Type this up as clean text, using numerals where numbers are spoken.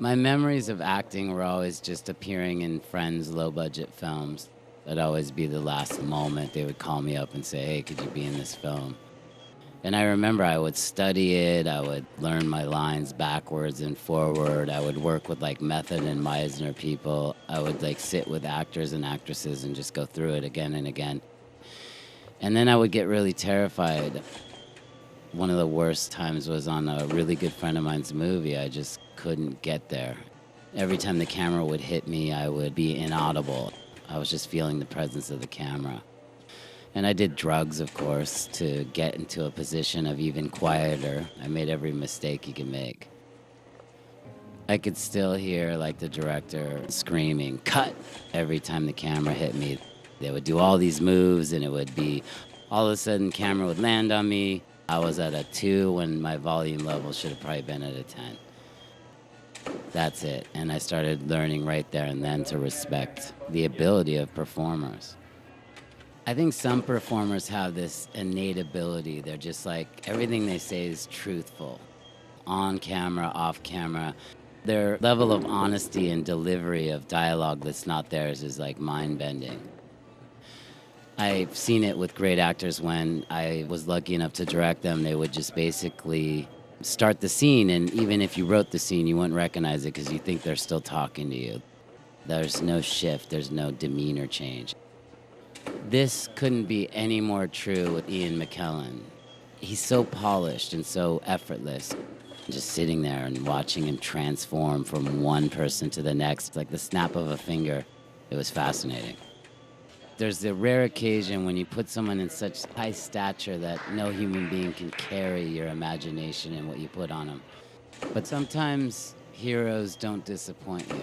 My memories of acting were always just appearing in friends' low-budget films. That'd always be the last moment. They would call me up and say, hey, could you be in this film? And I remember I would study it. I would learn my lines backwards and forward. I would work with like Method and Meisner people. I would like sit with actors and actresses and just go through it again and again. And then I would get really terrified. One of the worst times was on a really good friend of mine's movie. I just couldn't get there. Every time the camera would hit me, I would be inaudible. I was just feeling the presence of the camera. And I did drugs, of course, to get into a position of even quieter. I made every mistake you can make. I could still hear like the director screaming, cut, every time the camera hit me. They would do all these moves and it would be, all of a sudden camera would land on me. I was at a 2 when my volume level should have probably been at a 10. That's it. And I started learning right there and then to respect the ability of performers. I think some performers have this innate ability. They're just like, everything they say is truthful. On camera, off camera. Their level of honesty and delivery of dialogue that's not theirs is like mind-bending. I've seen it with great actors when I was lucky enough to direct them. They would just basically start the scene, and even if you wrote the scene, you wouldn't recognize it because you think they're still talking to you. There's no shift. There's no demeanor change. This couldn't be any more true with Ian Mckellen. He's so polished and so effortless. Just sitting there and watching him transform from one person to the next, like the snap of a finger, it was fascinating. There's the rare occasion when you put someone in such high stature that no human being can carry your imagination and what you put on them. But sometimes heroes don't disappoint you.